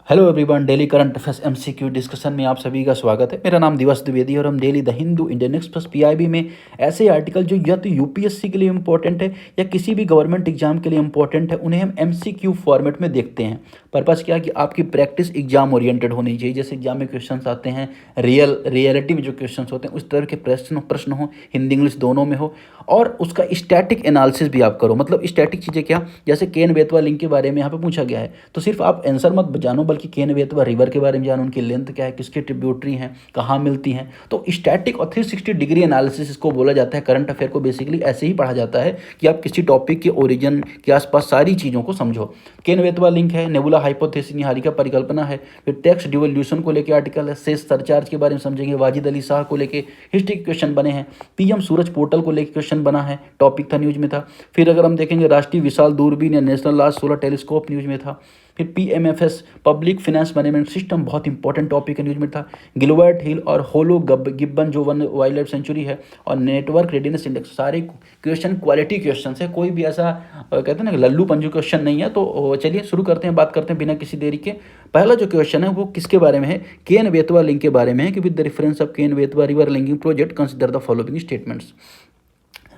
Hello everyone, daily current affairs MCQ discussion में आप सभी का स्वागत है। मेरा नाम दिवस द्विवेदी और हम daily the Hindu, Indian express, PIB में ऐसे आर्टिकल जो या तो यूपीएससी के लिए इंपॉर्टेंट है या किसी भी गवर्नमेंट एग्जाम के लिए इंपॉर्टेंट है, उन्हें हम एमसीक्यू फॉर्मेट में देखते हैं। पर्पज़ क्या है कि आपकी प्रैक्टिस एग्जाम ओरिएंटेड होनी चाहिए। जैसे एग्जाम में क्वेश्चंस आते हैं, रियलिटी में जो क्वेश्चंस होते हैं उस तरह के प्रश्न हो, हिंदी इंग्लिश दोनों में हो, और उसका स्टैटिक एनालिसिस भी आप करो। मतलब स्टैटिक चीज़ें क्या, जैसे केन बेतवा लिंक के बारे में यहाँ पे पूछा गया है, तो सिर्फ आप आंसर मत जानो बल्कि केन बेतवा रिवर के बारे में जानो, उनकी लेंथ क्या है, किसके ट्रिब्यूटरी हैं, कहाँ मिलती हैं। तो स्टैटिक और 360 डिग्री एनालिसिस इसको बोला जाता है। करंट अफेयर को बेसिकली ऐसे ही पढ़ा जाता है कि आप किसी टॉपिक के ओरिजिन के आसपास सारी चीज़ों को समझो। केन बेतवा लिंक है, नेबुला हाइपोथेसिस निहारिका परिकल्पना है, फिर टैक्स डिवोल्यूशन को लेकर आर्टिकल है, सेस सरचार्ज के बारे में समझेंगे, वाजिद अली शाह को लेकर हिस्ट्री के क्वेश्चन बने हैं, पीएम सूरज पोर्टल को लेकर क्वेश्चन बना है, टॉपिक था न्यूज में था। फिर अगर हम देखेंगे राष्ट्रीय विशाल दूरबीन या national large solar telescope news में था। फिर पीएमएफएस पब्लिक फाइनेंस मैनेजमेंट सिस्टम बहुत इंपॉर्टेंट टॉपिक है, न्यूज में था। गिलबर्ट हिल और होलो गिब्बन जो वन वाइल्ड लाइफ सेंचुरी है, और नेटवर्क रेडिनेस इंडेक्स, सारे क्वेश्चन क्वालिटी क्वेश्चन है। कोई भी ऐसा कहते हैं ना लल्लू पंजू क्वेश्चन नहीं है। तो चलिए शुरू करते हैं, बात करते हैं बिना किसी देरी के। पहला जो क्वेश्चन है वो किसके बारे में है, केन बेतवा लिंक के बारे में है कि with the reference of Ken Betwa river linking project consider the following statements.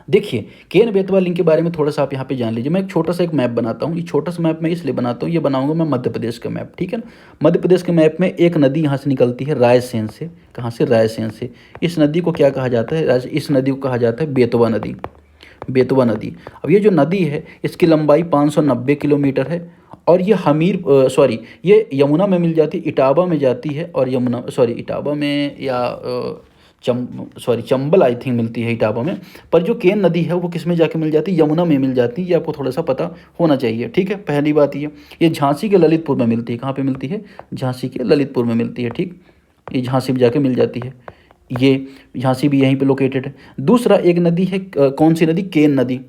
देखिए, केन बेतवा लिंक के बारे में थोड़ा सा आप यहाँ पे जान लीजिए। मैं एक छोटा सा एक मैप बनाता हूँ। ये छोटा सा मैप मैं इसलिए बनाता हूँ, ये बनाऊंगा मैं मध्य प्रदेश का मैप, ठीक है ना। मध्य प्रदेश के मैप में एक नदी यहाँ से निकलती है रायसेन से। कहाँ से? रायसेन से। इस नदी को क्या कहा जाता है? इस नदी को कहा जाता है बेतवा नदी। बेतवा नदी। अब ये जो नदी है इसकी लंबाई 590 किलोमीटर है, और ये ये यमुना में मिल जाती है, इटावा में जाती है, और इटावा में या चंबल आई थिंक मिलती है इटावा में। पर जो केन नदी है वो किस में जाके मिल जाती है? यमुना में मिल जाती है। ये आपको थोड़ा सा पता होना चाहिए, ठीक है। पहली बात ये झांसी के ललितपुर में मिलती है। कहाँ पे मिलती है? झांसी के ललितपुर में मिलती है, ठीक। ये झांसी में जाके मिल जाती है। ये झांसी भी यहीं पे लोकेटेड है। दूसरा एक नदी है, कौन सी नदी? केन नदी।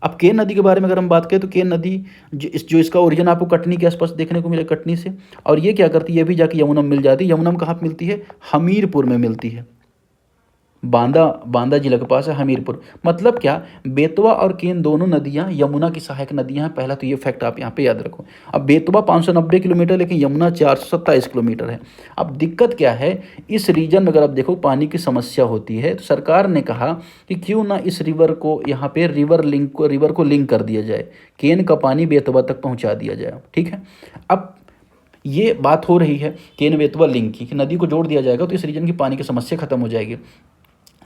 अब केन नदी के बारे में अगर हम बात करें तो केन नदी जो इसका ओरिजिन आपको कटनी के आसपास देखने को मिलेगा, कटनी से। और ये क्या करती है? ये भी जाके यमुना में मिल जाती है। यमुना में कहाँ पे मिलती है? हमीरपुर में मिलती है। बांदा जिला के पास है हमीरपुर। मतलब क्या, बेतवा और केन दोनों नदियां यमुना की सहायक नदियां हैं। पहला तो ये फैक्ट आप यहाँ पे याद रखो। अब बेतवा 590 किलोमीटर, लेकिन यमुना 427 किलोमीटर है। अब दिक्कत क्या है, इस रीजन में अगर आप देखो पानी की समस्या होती है, तो सरकार ने कहा कि क्यों ना इस रिवर को यहाँ पे रिवर को लिंक कर दिया जाए, केन का पानी बेतवा तक पहुँचा दिया जाए, ठीक है। अब ये बात हो रही है केन बेतवा लिंक की, कि नदी को जोड़ दिया जाएगा तो इस रीजन की पानी की समस्या खत्म हो जाएगी।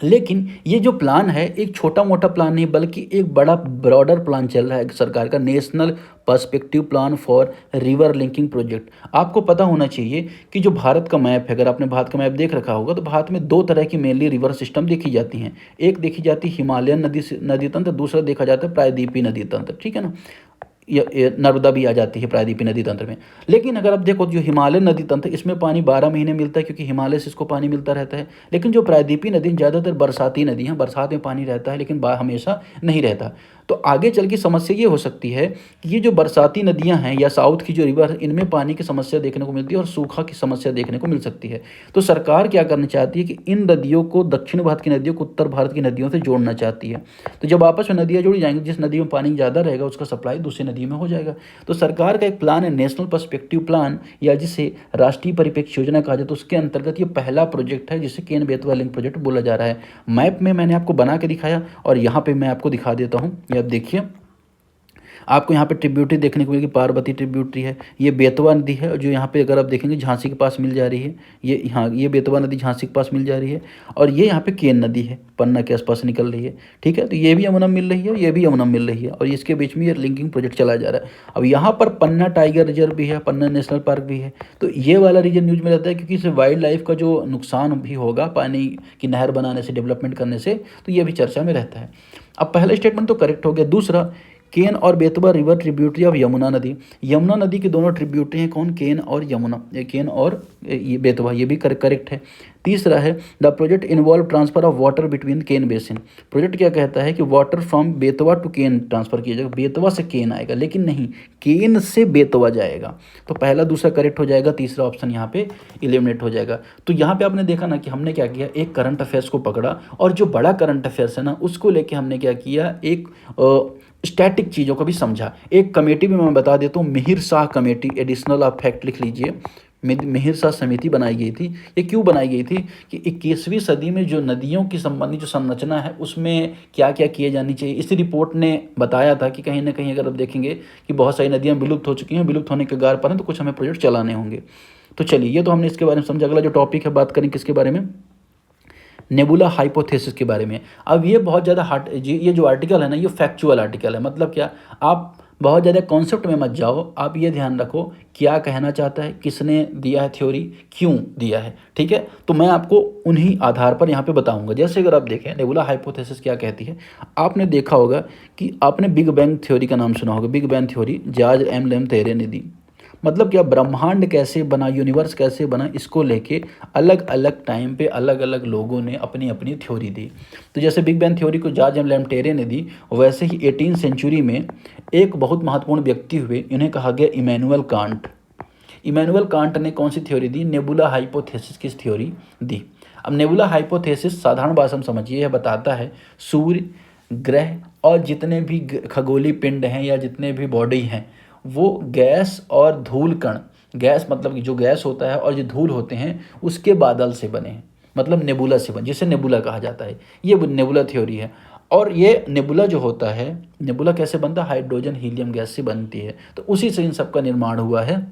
लेकिन ये जो प्लान है एक छोटा मोटा प्लान नहीं बल्कि एक बड़ा ब्रॉडर प्लान चल रहा है सरकार का, national perspective plan for river linking project. आपको पता होना चाहिए कि जो भारत का मैप है, अगर आपने भारत का मैप देख रखा होगा तो भारत में दो तरह की मेनली रिवर सिस्टम देखी जाती हैं। एक देखी जाती है हिमालयन नदी तंत्र, दूसरा देखा जाता है प्रायद्वीपीय नदी तंत्र, ठीक है ना। ये नर्मदा भी आ जाती है प्रायद्वीपीय नदी तंत्र में। लेकिन अगर आप देखो जो हिमालयन नदी तंत्र, इसमें पानी 12 महीने मिलता है क्योंकि हिमालय से इसको पानी मिलता रहता है। लेकिन जो प्रायद्वीपीय नदी ज़्यादातर बरसाती नदी हैं, बरसात में पानी रहता है लेकिन हमेशा नहीं रहता। तो आगे चल की समस्या ये हो सकती है कि ये जो बरसाती नदियां हैं या साउथ की जो रिवर है, इनमें पानी की समस्या देखने को मिलती है और सूखा की समस्या देखने को मिल सकती है। तो सरकार क्या करना चाहती है कि इन नदियों को, दक्षिण भारत की नदियों को उत्तर भारत की नदियों से जोड़ना चाहती है। तो जब आपस में नदियाँ जुड़ जाएंगी, जिस नदी में पानी ज़्यादा रहेगा उसका सप्लाई दूसरी नदी में हो जाएगा। तो सरकार का एक प्लान है नेशनल पर्सपेक्टिव प्लान, या जिसे राष्ट्रीय परिप्रेक्ष्य योजना कहा जाता है। तो उसके अंतर्गत ये पहला प्रोजेक्ट है जिसे केन बेतवा लिंक प्रोजेक्ट बोला जा रहा है। मैप में मैंने आपको बना के दिखाया और यहाँ पे मैं आपको दिखा देता हूँ। ये आप देखिए, आपको यहाँ पे ट्रिब्यूटरी देखने को मिलेगी, पार्वती ट्रिब्यूटरी है। ये बेतवा नदी है जो यहाँ पे अगर आप देखेंगे झांसी के पास मिल जा रही है। ये बेतवा नदी झांसी के पास मिल जा रही है। और ये यहाँ पे केन नदी है, पन्ना के आसपास निकल रही है, ठीक है। तो ये भी यमुना मिल रही है, ये भी यमुना मिल रही है, और इसके बीच में ये लिंकिंग प्रोजेक्ट चला जा रहा है। अब यहाँ पर पन्ना टाइगर रिजर्व भी है, पन्ना नेशनल पार्क भी है। तो ये वाला रीजन न्यूज में रहता है क्योंकि इससे वाइल्ड लाइफ का जो नुकसान भी होगा पानी की नहर बनाने से, डेवलपमेंट करने से, तो ये भी चर्चा में रहता है। अब पहला स्टेटमेंट तो करेक्ट हो गया। दूसरा, केन और Betwa river tributary of Yamuna नदी। यमुना नदी की दोनों ट्रिब्यूटरी हैं, कौन? केन और यमुना। ये केन और ये बेतवा, ये भी करेक्ट है। तीसरा है the project involve transfer of water between Ken basin. Project क्या कहता है कि water from Betwa to Ken transfer किया जाएगा। बेतवा से केन आएगा, लेकिन नहीं, केन से बेतवा जाएगा। तो पहला दूसरा करेक्ट हो जाएगा, तीसरा ऑप्शन यहाँ पे एलिमिनेट हो जाएगा। तो यहाँ पे आपने देखा ना कि हमने क्या किया, एक करंट अफेयर्स को पकड़ा और जो बड़ा करंट अफेयर्स है ना उसको लेके हमने क्या किया, एक स्टैटिक चीज़ों को भी समझा। एक कमेटी भी मैं बता देता हूँ, मिहिर शाह कमेटी, एडिशनल आप फैक्ट लिख लीजिए। मिहिर शाह समिति बनाई गई थी। ये क्यों बनाई गई थी कि 21वीं सदी में जो नदियों की संबंधित जो संरचना है उसमें क्या क्या किए जानी चाहिए। इसी रिपोर्ट ने बताया था कि कहीं ना कहीं अगर आप देखेंगे कि बहुत सारी नदियाँ विलुप्त हो चुकी हैं, विलुप्त होने के गार पर हैं, तो कुछ हमें प्रोजेक्ट चलाने होंगे। तो चलिए, ये तो हमने इसके बारे में समझा। अगला जो टॉपिक है, बात करें किसके बारे में, नेबुला हाइपोथेसिस के बारे में। अब ये बहुत ज़्यादा हार्ट, ये जो आर्टिकल है ना, ये फैक्चुअल आर्टिकल है। मतलब क्या, आप बहुत ज़्यादा कॉन्सेप्ट में मत जाओ, आप ये ध्यान रखो क्या कहना चाहता है, किसने दिया है थ्योरी, क्यों दिया है, ठीक है। तो मैं आपको उन्हीं आधार पर यहाँ पे बताऊंगा। जैसे अगर आप देखें नेबुला हाइपोथेसिस क्या कहती है, आपने देखा होगा कि आपने बिग बैंग थ्योरी का नाम सुना होगा। Big bang theory George M Lemaitre ने दी। मतलब क्या, ब्रह्मांड कैसे बना, यूनिवर्स कैसे बना, इसको लेके अलग अलग टाइम पे अलग अलग लोगों ने अपनी अपनी थ्योरी दी। तो जैसे बिग बैंग थ्योरी को जॉर्ज एम लेम्टेरे ने दी, वैसे ही 18th सेंचुरी में एक बहुत महत्वपूर्ण व्यक्ति हुए, इन्हें कहा गया इमैनुअल कांट। इमैनुअल कांट ने कौन सी थ्योरी दी, नेबुला हाइपोथेसिस की थ्योरी दी। अब नेबुला हाइपोथेसिस साधारण भाषा में समझिए, यह बताता है सूर्य, ग्रह और जितने भी खगोलीय पिंड हैं या जितने भी बॉडी हैं, वो गैस और धूल कण, गैस मतलब कि जो गैस होता है और जो धूल होते हैं उसके बादल से बने हैं, मतलब नेबुला से बने, जिसे नेबुला कहा जाता है। ये नेबुला थ्योरी है। और ये नेबुला जो होता है, नेबुला कैसे बनता है, हाइड्रोजन हीलियम गैस से बनती है। तो उसी से इन सब का निर्माण हुआ है।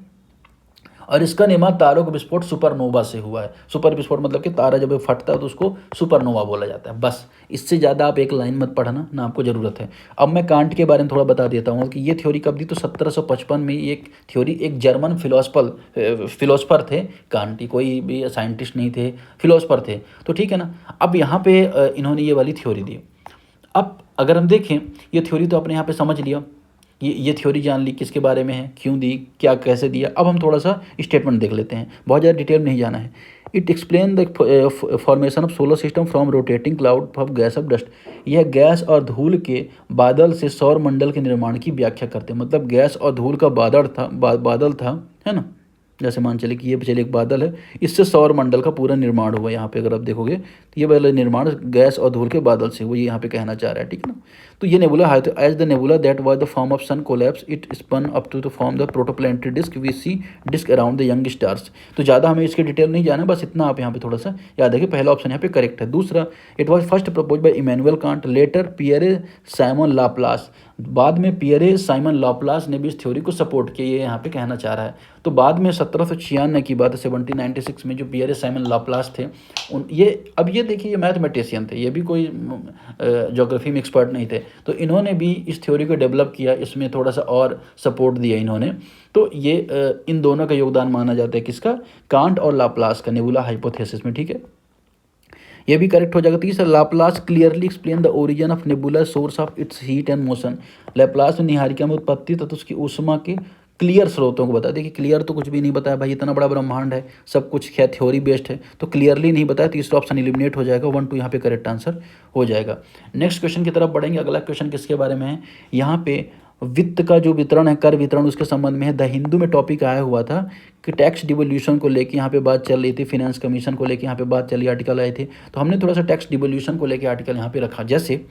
और इसका निर्माण तारों का विस्फोट सुपरनोवा से हुआ है। सुपर विस्फोट मतलब कि तारा जब फटता है तो उसको सुपरनोवा बोला जाता है। बस इससे ज़्यादा आप एक लाइन मत पढ़ना ना, आपको ज़रूरत है। अब मैं कांट के बारे में थोड़ा बता देता हूँ कि ये थ्योरी कब दी, तो 1755 में एक थ्योरी, एक जर्मन फिलोसफर थे कांट, कोई भी साइंटिस्ट नहीं थे, फिलोसफर थे। तो ठीक है ना। अब यहाँ पे इन्होंने ये वाली थ्योरी दी। अब अगर हम देखें, ये थ्योरी तो आपने यहाँ पे समझ लिया, ये थ्योरी जान ली किसके बारे में है, क्यों दी, क्या कैसे दिया। अब हम थोड़ा सा स्टेटमेंट देख लेते हैं, बहुत ज़्यादा डिटेल नहीं जाना है। It explain the formation of solar system from rotating cloud of gas off dust. यह गैस और धूल के बादल से सौर मंडल के निर्माण की व्याख्या करते हैं। मतलब गैस और धूल का बादल था, है ना। जैसे मान चले कि ये चले एक बादल है, इससे सौर मंडल का पूरा निर्माण हुआ। यहाँ पे अगर आप देखोगे तो ये वाला निर्माण गैस और धूल के बादल से, वो ये यहाँ पे कहना चाह रहा है, ठीक है ना। तो ये नेबुला है, तो as the nebula that was the form of sun collapse it spun up to the form the protoplanetary disk we see disk around the young stars. तो ज़्यादा हमें इसके डिटेल नहीं जाना, बस इतना आप यहाँ पे थोड़ा सा याद है कि पहला ऑप्शन यहाँ पे करेक्ट है। दूसरा, it was first propose by Immanuel Kant, later Pierre Simon Laplace. बाद में पियरे साइमन लाप्लास ने भी इस थ्योरी को सपोर्ट किया, ये यहाँ पे कहना चाह रहा है। तो बाद में 1796 की बात है, 1796 में जो पियरे साइमन लाप्लास थे, ये अब ये देखिए, ये मैथमेटिशियन थे, ये भी कोई ज्योग्राफी में एक्सपर्ट नहीं थे। तो इन्होंने भी इस थ्योरी को डेवलप किया, इसमें थोड़ा सा और सपोर्ट दिया इन्होंने। तो ये इन दोनों का योगदान माना जाता है, किसका, कांट और लाप्लास का, नेबुला हाइपोथेसिस में, ठीक है। ये भी करेक्ट हो जाएगा। तीसरा, Laplace clearly explain the origin of nebula source of its heat and motion. Laplace ने निहारिका में उत्पत्ति तथा उसकी ऊष्मा के क्लियर स्रोतों को बता। देखिए क्लियर तो कुछ भी नहीं बताया भाई, इतना बड़ा ब्रह्मांड है, सब कुछ क्या थ्योरी बेस्ड है, तो क्लियरली नहीं बताया। तीसरा ऑप्शन एलिमिनेट हो जाएगा, 1 2 यहाँ पे करेक्ट आंसर हो जाएगा। नेक्स्ट क्वेश्चन की तरफ बढ़ेंगे। अगला क्वेश्चन किसके बारे में है, यहाँ पे वित्त का जो वितरण है, कर वितरण, उसके संबंध में है। द हिंदू में टॉपिक आया हुआ था कि टैक्स डिवोल्यूशन को लेके यहाँ पे बात चल रही थी, फाइनेंस कमीशन को लेके यहाँ पे बात चली, आर्टिकल आए थे। तो हमने थोड़ा सा टैक्स डिवोल्यूशन को लेके आर्टिकल यहाँ पे रखा। जैसे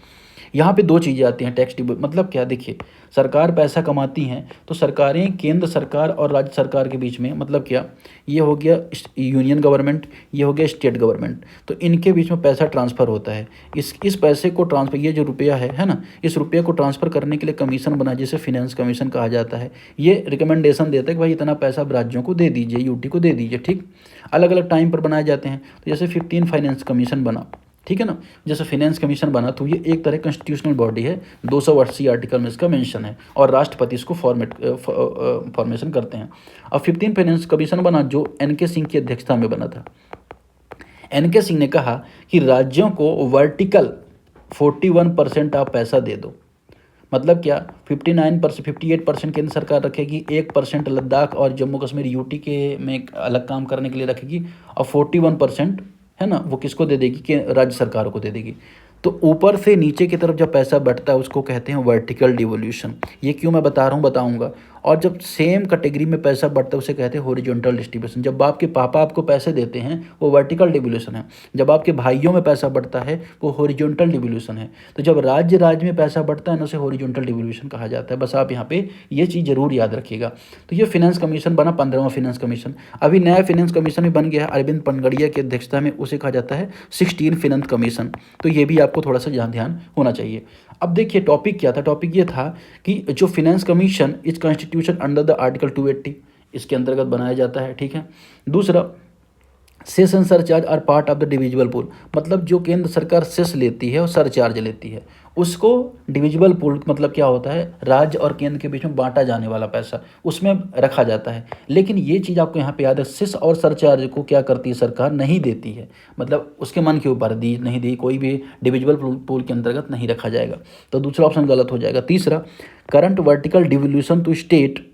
यहाँ पे दो चीज़ें आती हैं टैक्स मतलब क्या, देखिए सरकार पैसा कमाती हैं, तो सरकारें केंद्र सरकार और राज्य सरकार के बीच में, मतलब क्या, ये हो गया यूनियन गवर्नमेंट, ये हो गया स्टेट गवर्नमेंट, तो इनके बीच में पैसा ट्रांसफ़र होता है। इस पैसे को ट्रांसफ़र, ये जो रुपया है ना, इस रुपये को ट्रांसफ़र करने के लिए कमीशन बना, जिसे फिनेंस कमीशन कहा जाता है। ये रिकमेंडेशन देता है कि भाई इतना पैसा आप राज्यों को दे दीजिए, यूटी को दे दीजिए, ठीक। अलग अलग टाइम पर बनाए जाते हैं। तो जैसे 15 फाइनेंस कमीशन बना, ठीक है ना, जैसे फाइनेंस कमीशन बना, तो ये एक तरह कॉन्स्टिट्यूशनल बॉडी है, 280 आर्टिकल में इसका मेंशन है, और राष्ट्रपति इसको फॉर्मेशन करते हैं। अब 15 फाइनेंस कमीशन बना, जो एन.के. सिंह की अध्यक्षता में बना था। एन.के. सिंह ने कहा कि राज्यों को वर्टिकल 41% आप पैसा दे दो। मतलब क्या, 58% केंद्र सरकार रखेगी, 1% लद्दाख और जम्मू कश्मीर यूटी के में अलग काम करने के लिए रखेगी, और 41% है ना, वो किसको दे देगी, कि राज्य सरकारों को दे देगी। तो ऊपर से नीचे की तरफ जब पैसा बढ़ता है उसको कहते हैं वर्टिकल डिवोल्यूशन। ये क्यों मैं बता रहा हूँ, बताऊँगा। और जब सेम कैटेगरी में पैसा बढ़ता है उसे कहते हैं हॉरिजॉन्टल डिस्ट्रीब्यूशन। जब आपके पापा आपको पैसे देते हैं वो वर्टिकल डिवोल्यूशन है, जब आपके भाइयों में पैसा बढ़ता है वो हॉरिजॉन्टल डिवोल्यूशन है। तो जब राज्य में पैसा बढ़ता है ना उसे हॉरिजॉन्टल डिवोल्यूशन कहा जाता है। बस आप यहाँ पे ये चीज़ जरूर याद रखिएगा। तो ये फिनेंस कमीशन बना, 15वां फिनेंस कमीशन। अभी नया फिनेंस कमीशन भी बन गया है अरविंद पनगड़िया की अध्यक्षता में, उसे कहा जाता है 16 फिनेंस कमीशन। तो ये भी आपको थोड़ा सा ध्यान होना चाहिए। अब देखिए टॉपिक क्या था, टॉपिक ये था कि जो finance commission is constitution under the article 280 इसके अंतर्गत बनाया जाता है, ठीक है। दूसरा, cess and surcharge are part of the divisible pool, मतलब जो केंद्र सरकार सेस लेती है और सरचार्ज लेती है उसको डिविजिबल पूल मतलब क्या होता है, राज्य और केंद्र के बीच में बांटा जाने वाला पैसा उसमें रखा जाता है। लेकिन ये चीज़ आपको यहाँ पे याद है, सेस और सरचार्ज को क्या करती है सरकार, नहीं देती है, मतलब उसके मन के ऊपर दी नहीं दी, कोई भी डिविजिबल पूल के अंतर्गत नहीं रखा जाएगा। तो दूसरा ऑप्शन गलत हो जाएगा। तीसरा, current vertical devolution to state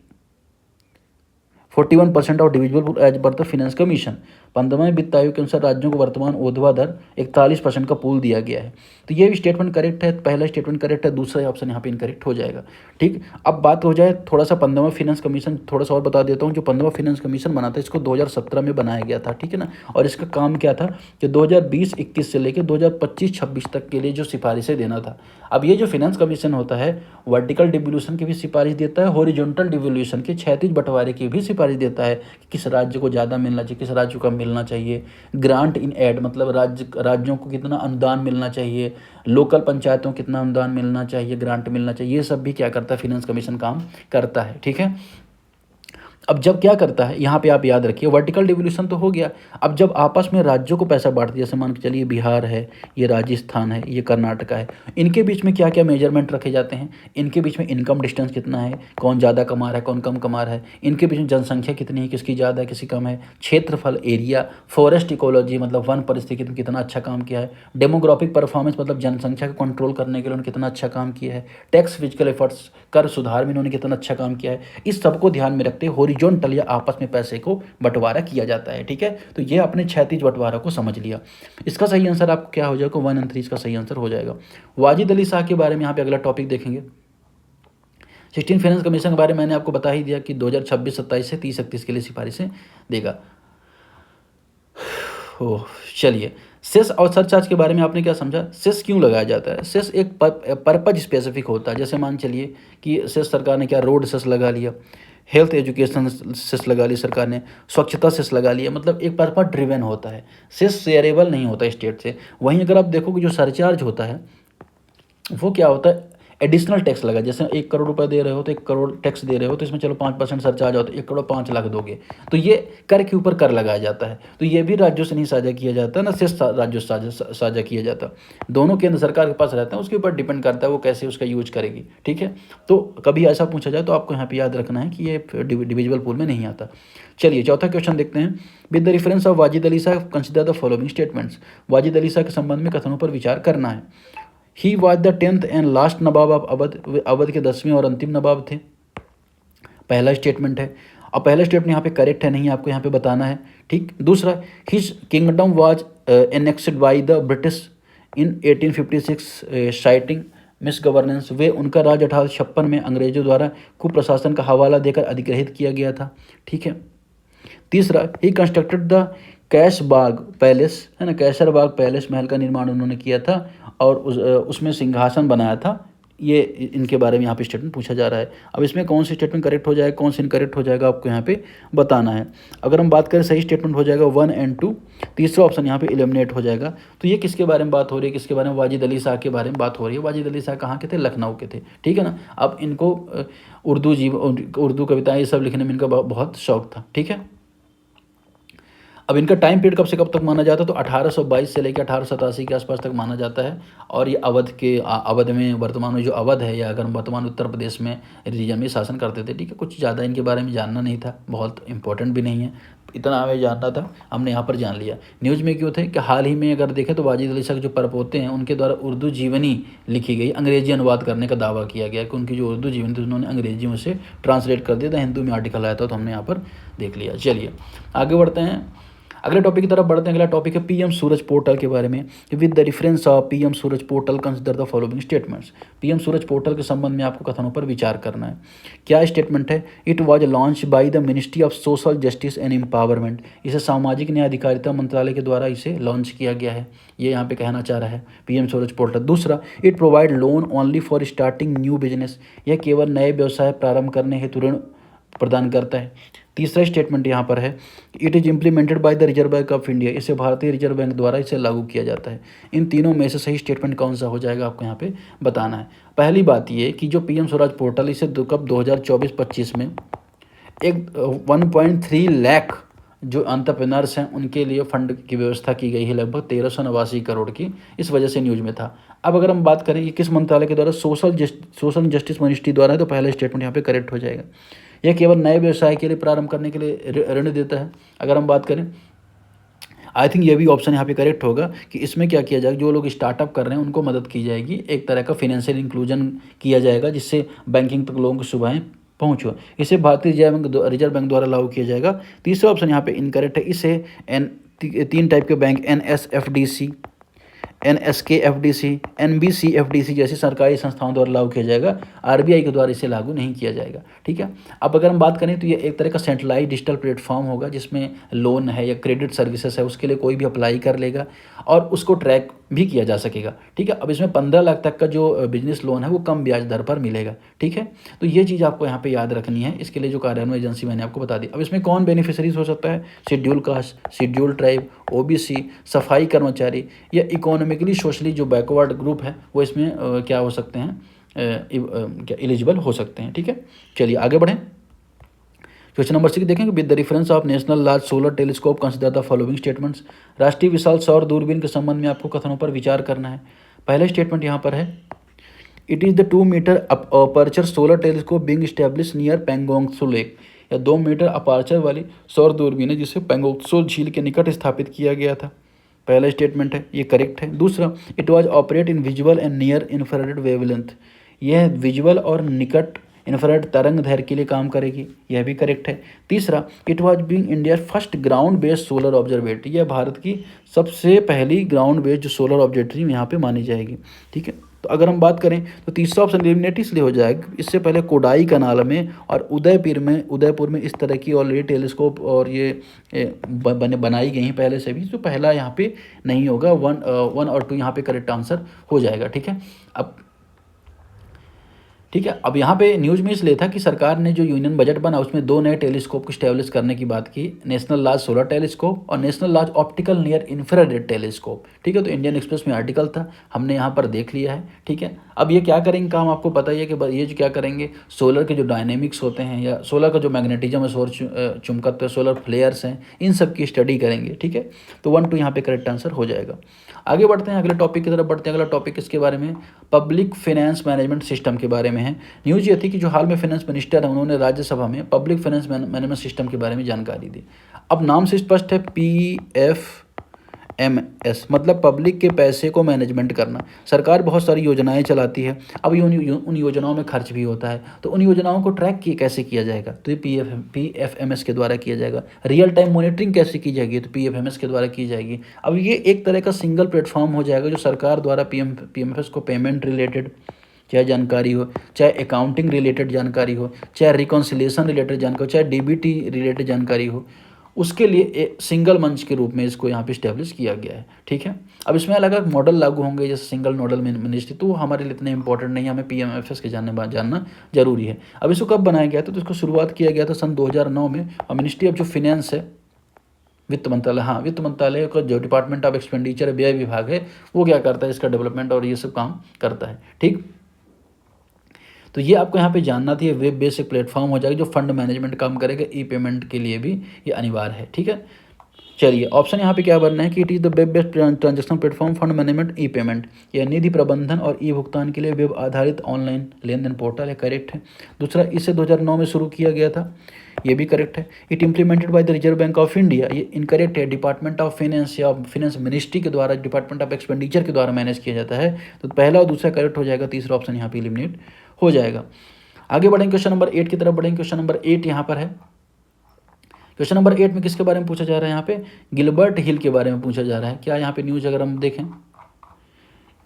41% of divisible pool as per the finance commission. 15वें वित्त आयोग के अनुसार राज्यों को वर्तमान ऊर्ध्वाधर 41% का पूल दिया गया है। तो ये भी स्टेटमेंट करेक्ट है, पहला स्टेटमेंट करेक्ट है, दूसरा ऑप्शन यहाँ पे इनकरेक्ट हो जाएगा। ठीक, अब बात हो जाए थोड़ा सा 15वां फिनेंस कमीशन, थोड़ा सा और बता देता हूँ। जो 15वां फिनेंस कमीशन बना था इसको 2017 में बनाया गया था, ठीक है ना। और इसका काम क्या था कि 2020-21 से लेकर 2025-26 तक के लिए जो सिफारिशें देना था। अब ये जो फिनेंस कमीशन होता है वर्टिकल डिवोल्यूशन की भी सिफारिश देता है, हॉरिजॉन्टल डिवोल्यूशन के क्षैतिज बंटवारे की भी सिफारिश देता है कि किस राज्य को ज़्यादा मिलना चाहिए, किस राज्य को कम मिलना चाहिए। ग्रांट इन एड मतलब राज्यों को कितना अनुदान मिलना चाहिए, लोकल पंचायतों को कितना अनुदान मिलना चाहिए, ग्रांट मिलना चाहिए, ये सब भी क्या करता है फिनेंस कमीशन काम करता है, ठीक है। अब जब क्या करता है यहाँ पे आप याद रखिए, वर्टिकल डिवोल्यूशन तो हो गया। अब जब आपस में राज्यों को पैसा बांट दिया, जैसे मान के चलिए बिहार है, ये राजस्थान है, ये कर्नाटका है, इनके बीच में क्या क्या मेजरमेंट रखे जाते हैं, इनके बीच में इनकम डिस्टेंस कितना है, कौन ज़्यादा कमा रहा है कौन कम कमा रहा है, इनके बीच में जनसंख्या कितनी है, किसकी ज़्यादा है किसकी कम है, क्षेत्रफल एरिया, फॉरेस्ट इकोलॉजी मतलब वन परिस्थिति में कितना अच्छा काम किया है, डेमोग्राफिक परफॉर्मेंस मतलब जनसंख्या को कंट्रोल करने के लिए उन्होंने कितना अच्छा काम किया है, टैक्स फिजिकल एफर्ट्स कर सुधार में इन्होंने कितना अच्छा काम किया है। इस सबको ध्यान में रखते हॉरिजॉन्टल या आपस में पैसे को बंटवारा किया जाता है, ठीक है। तो ये अपने क्षैतिज बंटवारा को समझ लिया। इसका सही आंसर आपको क्या हो जाएगा, 1 और 3 इसका सही आंसर हो जाएगा। वाजिद अली शाह के बारे में यहाँ पे अगला टॉपिक देखेंगे। 16 फाइनेंस कमीशन के बारे में मैंने आपको बता ही दिया कि 2026-27 से 30-31 के लिए सिफारिशें देगा। ओह चलिए, सेस और सरचार्ज के बारे में आपने क्या समझा, सेस क्यों लगाया जाता है। सेस एक पर्पज स्पेसिफिक होता है। जैसे मान चलिए कि सेस सरकार ने क्या रोड सेस लगा लिया, हेल्थ एजुकेशन सेस लगा ली सरकार ने, स्वच्छता सेस लगा लिया, मतलब एक पर्पज ड्रिवन होता है। सेस शेयरेबल नहीं होता स्टेट से। वहीं अगर आप देखोगे जो सरचार्ज होता है वो क्या होता है, एडिशनल टैक्स लगा। जैसे 1 करोड़ रुपए दे रहे हो तो 1 करोड़ टैक्स दे रहे हो तो इसमें चलो 5% सरचार्ज होता है, 1 करोड़ 5 लाख दोगे तो ये कर के ऊपर कर लगाया जाता है। तो ये भी राज्यों से नहीं साझा किया जाता ना, सिर्फ राज्यों से साझा किया जाता। दोनों केंद्र सरकार के पास रहता है, उसके ऊपर डिपेंड करता है वो कैसे उसका यूज करेगी, ठीक है। तो कभी ऐसा पूछा जाए तो आपको यहाँ पे याद रखना है कि ये डिविजिबल पूल में नहीं आता। चलिए चौथा क्वेश्चन देखते हैं। With the reference of Wajid Ali Shah consider the following statements. Wajid Ali Shah के संबंध में कथनों पर विचार करना है। He was the 10th and last Nawab of Awadh. Awadh के 10वें और अंतिम नवाब थे, पहला स्टेटमेंट है। अब पहला स्टेटमेंट यहाँ पे करेक्ट है नहीं, आपको यहाँ पे बताना है, ठीक। दूसरा, his kingdom was annexed by the British in 1856 citing misgovernance. वे उनका राज 1856 में अंग्रेजों द्वारा कुप्रशासन का हवाला देकर अधिग्रहित किया गया था, ठीक है। तीसरा, ही कंस्ट्रक्टेड द कैशबाग पैलेस, है ना, कैसरबाग पैलेस महल का निर्माण उन्होंने किया था और उसमें सिंहासन बनाया था। ये इनके बारे में यहाँ पे स्टेटमेंट पूछा जा रहा है। अब इसमें कौन सी स्टेटमेंट करेक्ट हो जाएगा, कौन सी इनकरेक्ट हो जाएगा, आपको यहाँ पे बताना है। अगर हम बात करें सही स्टेटमेंट हो जाएगा 1 और 2, तीसरा ऑप्शन यहाँ पे एलिमिनेट हो जाएगा। तो ये किसके बारे में बात हो रही है, किसके बारे में, वाजिद अली शाह के बारे में बात हो रही है। वाजिद अली शाह कहाँ के थे, लखनऊ के थे, ठीक है ना। अब इनको उर्दू कविताएँ ये सब लिखने में इनका बहुत शौक था, ठीक है। अब इनका टाइम पीरियड कब से कब तक माना जाता है, तो 1822 से लेकर 1887 के आसपास तक माना जाता है। और ये अवध में वर्तमान में जो अवध है या अगर वर्तमान उत्तर प्रदेश में रीजन में शासन करते थे, ठीक है। कुछ ज़्यादा इनके बारे में जानना नहीं था, बहुत इंपॉर्टेंट भी नहीं है, इतना हमें जानना था, हमने यहाँ पर जान लिया। न्यूज़ में क्यों थे कि हाल ही में अगर देखें तो वाजिद अली शाह जो परपोते हैं उनके द्वारा उर्दू जीवनी लिखी गई, अंग्रेजी अनुवाद करने का दावा किया गया कि उनकी जो उर्दू जीवनी थी उन्होंने अंग्रेजी में से ट्रांसलेट कर दिया था। हिंदू में आर्टिकल आया था तो हमने यहाँ पर देख लिया। चलिए आगे बढ़ते हैं। अगले टॉपिक की तरफ बढ़ते हैं। अगला टॉपिक है पीएम सूरज पोर्टल के बारे में। With the reference of PM Suraj portal consider the following statements. PM Suraj portal के संबंध में आपको कथनों पर विचार करना है। क्या स्टेटमेंट है? It was launch by the ministry of social justice and empowerment. इसे सामाजिक न्याय अधिकारिता मंत्रालय के द्वारा इसे लॉन्च किया गया है, ये यहाँ पे कहना चाह रहा है पीएम सूरज पोर्टल। दूसरा, it provide loan only for starting new business. यह केवल नए व्यवसाय प्रारंभ करने हेतु ऋण प्रदान करता है। तीसरा स्टेटमेंट यहाँ पर है, it is implemented by the reserve bank of India. इसे भारतीय रिजर्व बैंक द्वारा इसे लागू किया जाता है। इन तीनों में से सही स्टेटमेंट कौन सा हो जाएगा आपको यहाँ पे बताना है। पहली बात ये कि जो पीएम स्वराज पोर्टल इसे कब 2024-25 में एक 1.3 लाख जो एंटरप्रेन्योर्स हैं उनके लिए फंड की व्यवस्था की गई है, लगभग 1389 करोड़ की। इस वजह से न्यूज़ में था। अब अगर हम बात करें ये किस मंत्रालय के द्वारा, सोशल जस्टिस मिनिस्ट्री द्वारा है, तो पहला स्टेटमेंट यहाँ पे करेक्ट हो जाएगा। यह केवल नए व्यवसाय के लिए प्रारंभ करने के लिए ऋण देता है। अगर हम बात करें, आई थिंक ये भी ऑप्शन यहाँ पे करेक्ट होगा कि इसमें क्या किया जाएगा, जो लोग स्टार्टअप कर रहे हैं उनको मदद की जाएगी, एक तरह का फिनेंशियल इंक्लूजन किया जाएगा जिससे बैंकिंग तक लोगों की सुविधाएं पहुँचो। इसे भारतीय रिजर्व बैंक द्वारा लागू किया जाएगा। तीसरा ऑप्शन यहाँ पे इनकरेक्ट है। इसे तीन टाइप के बैंक NSFDC, NSKFDC, NBCFDC जैसी सरकारी संस्थाओं द्वारा लागू किया जाएगा। RBI के द्वारा इसे लागू नहीं किया जाएगा। ठीक है। अब अगर हम बात करें तो ये एक तरह का सेंट्रलाइज डिजिटल प्लेटफॉर्म होगा जिसमें लोन है या क्रेडिट सर्विसेज है उसके लिए कोई भी अप्लाई कर लेगा और उसको ट्रैक भी किया जा सकेगा। ठीक है। अब इसमें 15 लाख तक का जो बिजनेस लोन है वो कम ब्याज दर पर मिलेगा। ठीक है। तो ये चीज़ आपको यहाँ पे याद रखनी है। इसके लिए जो कार्यान्वयन एजेंसी मैंने आपको बता दी। अब इसमें कौन बेनिफिशरीज हो सकता है? Schedule caste, schedule tribe, OBC, सफाई कर्मचारी या इकोनॉमिकली सोशली जो बैकवर्ड ग्रुप है वो इसमें क्या हो सकते हैं, क्या एलिजिबल हो सकते हैं। ठीक है। चलिए आगे बढ़ें। क्वेश्चन नंबर 6 देखेंगे। With the reference of national large solar telescope consider the following statements. राष्ट्रीय विशाल सौर दूरबीन के संबंध में आपको कथनों पर विचार करना है। पहला स्टेटमेंट यहाँ पर है, it is the 2 metre aperture solar telescope being establish near Pangong Tso lake. या 2 मीटर अपर्चर वाली सौर दूरबीन है जिसे पेंगोंग त्सो झील के निकट स्थापित किया गया था। पहला स्टेटमेंट है, ये करेक्ट है। दूसरा, it was operate in visual and near infrared wavelength. यह विजुअल और निकट इंफ्रारेड तरंग दैर्ध्य के लिए काम करेगी, यह भी करेक्ट है। तीसरा, it was being India first ground based solar observatory. यह भारत की सबसे पहली ग्राउंड बेस्ड जो सोलर ऑब्जर्वेटरी यहाँ पे मानी जाएगी। ठीक है। तो अगर हम बात करें तो तीसरा ऑप्शन एलिमिनेट इसलिए हो जाएगा, इससे पहले कोडाई कनाल में और उदयपुर में इस तरह की ऑलरेडी टेलीस्कोप और ये बनाई गई हैं पहले से भी। तो पहला यहाँ पे नहीं होगा, 1 और 2 यहाँ पे करेक्ट आंसर हो जाएगा। ठीक है। अब यहाँ पे न्यूज़ में इसलिए था कि सरकार ने जो यूनियन बजट बना उसमें 2 नए टेलीस्कोप को स्टैब्लिश करने की बात की, नेशनल लार्ज सोलर टेलीस्कोप और national large optical near infrared telescope. ठीक है। तो इंडियन एक्सप्रेस में आर्टिकल था, हमने यहाँ पर देख लिया है। ठीक है। अब ये क्या करेंगे काम, आपको पता ही है कि ये जो क्या करेंगे, सोलर के जो डायनेमिक्स होते हैं या सोलर का जो मैग्नेटिज्म है, सौर चुंबकत्व, सोलर फ्लेयर्स हैं, इन सब की स्टडी करेंगे। ठीक है। तो 1, 2 यहाँ पे करेक्ट आंसर हो जाएगा। आगे बढ़ते हैं, अगले टॉपिक की तरफ बढ़ते हैं। अगला टॉपिक किसके बारे में, पब्लिक फाइनेंस मैनेजमेंट सिस्टम के बारे में है। न्यूज़ ये थी कि जो हाल में फाइनेंस मिनिस्टर है उन्होंने राज्यसभा में पब्लिक फाइनेंस मैनेजमेंट सिस्टम के बारे में जानकारी दी। अब नाम से स्पष्ट है, PFMS मतलब पब्लिक के पैसे को मैनेजमेंट करना। सरकार बहुत सारी योजनाएं चलाती है, अब उन योजनाओं में खर्च भी होता है, तो उन योजनाओं को ट्रैक कैसे किया जाएगा, तो ये PFMS के द्वारा किया जाएगा। रियल टाइम मॉनिटरिंग कैसे की जाएगी, तो PFMS के द्वारा की जाएगी। अब ये एक तरह का सिंगल प्लेटफॉर्म हो जाएगा जो सरकार द्वारा PMFS को पेमेंट रिलेटेड चाहे जानकारी हो, चाहे अकाउंटिंग रिलेटेड जानकारी हो, चाहे रिकॉन्सिलेशन रिलेटेड जानकारी हो, चाहे DBT रिलेटेड जानकारी हो, उसके लिए एक सिंगल मंच के रूप में इसको यहाँ पे इस्टेब्लिश किया गया है। ठीक है। अब इसमें अलग अलग मॉडल लागू होंगे जैसे सिंगल नोडल मिनिस्ट्री, तो वो हमारे लिए इतने इंपॉर्टेंट नहीं है, हमें PMFS के जानना जरूरी है। अब इसको कब बनाया गया था, तो इसको शुरुआत किया गया था सन 2009 में। और मिनिस्ट्री ऑफ जो फिनेंस है, वित्त मंत्रालय, हाँ वित्त मंत्रालय का जो डिपार्टमेंट ऑफ एक्सपेंडिचर व्यय विभाग है वो क्या करता है, इसका डेवलपमेंट और ये सब काम करता है। ठीक। तो ये आपको यहाँ पे जानना थी, वेब बेस्ड प्लेटफॉर्म हो जाएगा जो फंड मैनेजमेंट काम करेगा। पेमेंट के लिए भी ये अनिवार्य है। ठीक है। चलिए ऑप्शन यहाँ पे क्या बनना है कि it is the web based transaction platform fund management payment. यह निधि प्रबंधन और भुगतान के लिए वेब आधारित ऑनलाइन लेन देन पोर्टल है, करेक्ट है। दूसरा, इसे 2009 में शुरू किया गया था, ये भी करेक्ट है। It implemented by the reserve bank of India, ये इनकरेक्ट है। डिपार्टमेंट ऑफ फाइनेंस या फाइनेंस मिनिस्ट्री के द्वारा, डिपार्टमेंट ऑफ एक्सपेंडिचर के द्वारा मैनेज किया जाता है। तो पहला और दूसरा करेक्ट हो जाएगा, तीसरा ऑप्शन यहाँ पे एलिमिनेट हो जाएगा। आगे बढ़ेंगे क्वेश्चन नंबर 8 की तरफ बढ़ेंगे। क्वेश्चन नंबर 8 यहाँ पर है क्वेश्चन नंबर 8 में किसके बारे में पूछा जा रहा है? यहाँ पे गिलबर्ट हिल के बारे में पूछा जा रहा है। क्या यहाँ पे न्यूज़ अगर हम देखें,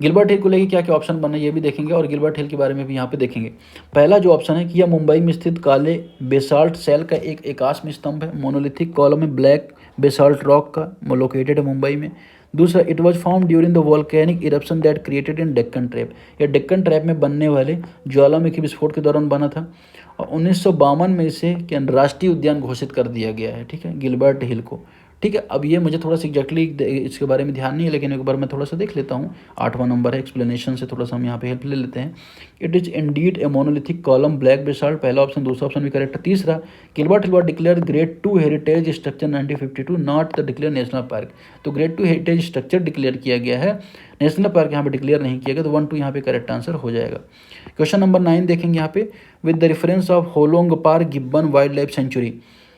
गिलबर्ट हिल को लेकर क्या क्या ऑप्शन बने ये भी देखेंगे और गिलबर्ट हिल के बारे में भी यहाँ पे देखेंगे। पहला जो ऑप्शन है कि यह मुंबई में स्थित काले बेसाल्ट सेल का एक एकाश्म स्तंभ है, मोनोलिथिक कॉलम में ब्लैक बेसाल्ट रॉक का, लोकेटेड है मुंबई में। दूसरा, it was form during the volcanic eruption that created in Deccan trap, यह डेक्कन ट्रैप में बनने वाले ज्वालामुखी विस्फोट के दौरान बना था और 1952 में इसे क्या राष्ट्रीय उद्यान घोषित कर दिया गया है। ठीक है, गिलबर्ट हिल को। ठीक है, अब ये मुझे थोड़ा सा एग्जैक्टली इसके बारे में ध्यान नहीं है, लेकिन एक बार मैं थोड़ा सा देख लेता हूँ। 8वां नंबर है, एक्सप्लेनेशन से थोड़ा सा हम यहाँ पे हेल्प ले लेते हैं। It is Indeed A monolithic column black basalt, पहला ऑप्शन, दूसरा ऑप्शन भी करेक्ट है। तीसरा, Gilbert hill was declared grade 2 heritage structure 1952, not the declare national park. तो ग्रेड 2 हेरिटेज स्ट्रक्चर डिक्लेयर किया गया है, नेशनल पार्क यहाँ पे डिक्लेयर नहीं किया गया, तो 1-2 यहाँ पे करेक्ट आंसर हो जाएगा। क्वेश्चन नंबर 9 देखेंगे यहाँ पे, with the reference of Hollong park Gibbon wild life sanctuary.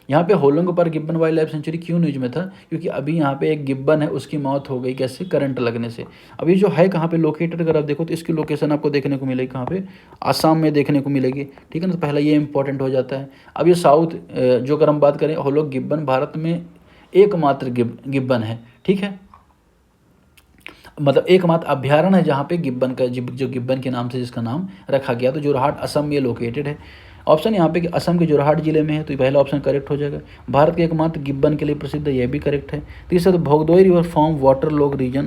यहाँ पे Hollong park Gibbon wild life sanctuary क्यों न्यूज में था? क्योंकि अभी यहाँ पे एक गिब्बन है, उसकी मौत हो गई, कैसे? करंट लगने से। अभी जो है कहाँ पे लोकेटेड, अगर आप देखो तो इसकी लोकेशन आपको देखने को मिलेगी कहाँ पे, आसाम में देखने को मिलेगी। ठीक है ना, तो पहला ये इंपॉर्टेंट हो जाता है। अब ये साउथ जो अगर हम बात करें, होलोंग गिब्बन भारत में एकमात्र गिब्बन है। ठीक है, मतलब एकमात्र अभ्यारण्य है जहाँ पे गिब्बन का जो गिब्बन के नाम से जिसका नाम रखा गया। तो जोरहाट असम में लोकेटेड है। ऑप्शन यहाँ पे कि असम के जोरहाट जिले में है, तो पहला ऑप्शन करेक्ट हो जाएगा। भारत के एकमात्र गिब्बन के लिए प्रसिद्ध है, यह भी करेक्ट है। तीसरा, तो Bhogdoi river form water log region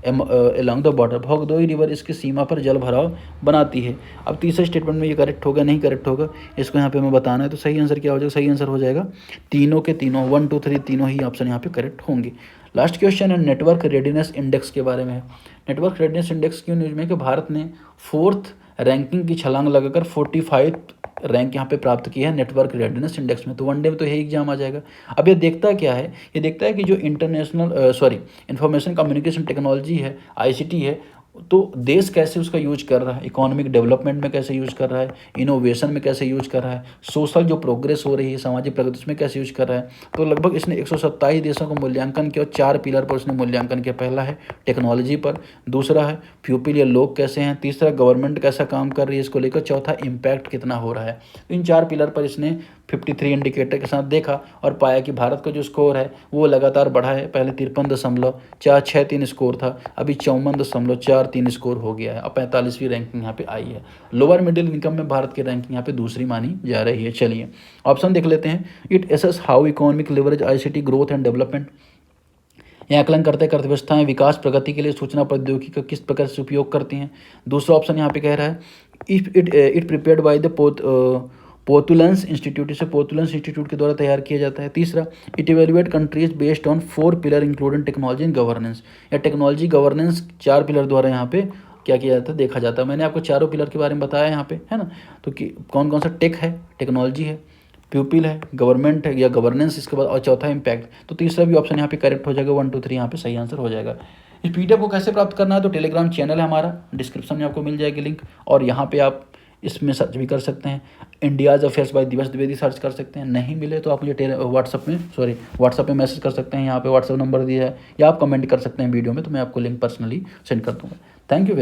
along the border, Bhogdoi river इसकी सीमा पर जल भराव बनाती है। अब तीसरे स्टेटमेंट में ये करेक्ट होगा नहीं करेक्ट होगा, इसको यहाँ पे हमें बताना है। तो सही आंसर क्या हो जाएगा? सही आंसर हो जाएगा तीनों के तीनों, 1, 2, 3 तीनों ही ऑप्शन यहाँ पे करेक्ट होंगे। लास्ट क्वेश्चन है नेटवर्क रेडीनेस इंडेक्स के बारे में है। नेटवर्क रेडीनेस इंडेक्स क्यों न्यूज में? कि भारत ने 4th रैंकिंग की छलांग लगाकर 45 रैंक यहाँ पे प्राप्त की है नेटवर्क रेडीनेस इंडेक्स में। तो वनडे में तो यही एग्जाम आ जाएगा। अब ये देखता क्या है? ये देखता है कि जो इंफॉर्मेशन कम्युनिकेशन टेक्नोलॉजी है, ICT है, तो देश कैसे उसका यूज कर रहा है, इकोनॉमिक डेवलपमेंट में कैसे यूज कर रहा है, इनोवेशन में कैसे यूज कर रहा है, सोशल जो प्रोग्रेस हो रही है, सामाजिक प्रगति उसमें कैसे यूज कर रहा है। तो लगभग इसने 127 देशों को मूल्यांकन किया और 4 पिलर पर उसने मूल्यांकन किया। पहला है टेक्नोलॉजी पर, दूसरा है पीपल या लोग कैसे हैं, तीसरा गवर्नमेंट कैसा काम कर रही है इसको लेकर, चौथा इम्पैक्ट कितना हो रहा है। तो इन 4 पिलर पर इसने 53 इंडिकेटर के साथ देखा और पाया कि भारत का जो स्कोर है वो लगातार बढ़ा है। पहले 53.463 स्कोर था, अभी 54.43 स्कोर हो गया है और 45वीं रैंकिंग यहाँ पे आई है। लोअर मिडिल इनकम में भारत की रैंकिंग यहाँ पे दूसरी मानी जा रही है। चलिए ऑप्शन देख लेते हैं। It assess how economic leverage ICT growth and development, यह आकलन करते हैं अर्थव्यवस्थाएं विकास प्रगति के लिए सूचना प्रौद्योगिकी का किस प्रकार से उपयोग करती हैं। दूसरा ऑप्शन यहाँ पे कह रहा है it prepared by the Potulence institute, इसे पोतुलेंस इंस्टीट्यूट के द्वारा तैयार किया जाता है। तीसरा, it evaluate countries based on 4 pillar including technology and governance, या टेक्नोलॉजी गवर्नेंस 4 पिलर द्वारा यहाँ पे क्या किया जाता है देखा जाता है। मैंने आपको चारों पिलर के बारे में बताया यहाँ पे, है ना। तो कि कौन कौन सा टेक है, टेक्नोलॉजी है, पीपल है, गवर्नमेंट है या गवर्नेंस, इसके बाद और चौथा इम्पैक्ट। तो तीसरा भी ऑप्शन यहाँ पे करेक्ट हो जाएगा, 1, 2, 3 यहाँ पे सही आंसर हो जाएगा। इस PDF को कैसे प्राप्त करना है? तो टेलीग्राम चैनल है हमारा, डिस्क्रिप्शन में आपको मिल जाएगी लिंक, और यहाँ पे आप इसमें सर्च भी कर सकते हैं, इंडियाज़ अफेयर्स बाय दिवस द्विवेदी सर्च कर सकते हैं। नहीं मिले तो आप मुझे व्हाट्सअप में मैसेज कर सकते हैं, यहाँ पे व्हाट्सअप नंबर दिया है, या आप कमेंट कर सकते हैं वीडियो में, तो मैं आपको लिंक पर्सनली सेंड कर दूँगा। Thank you.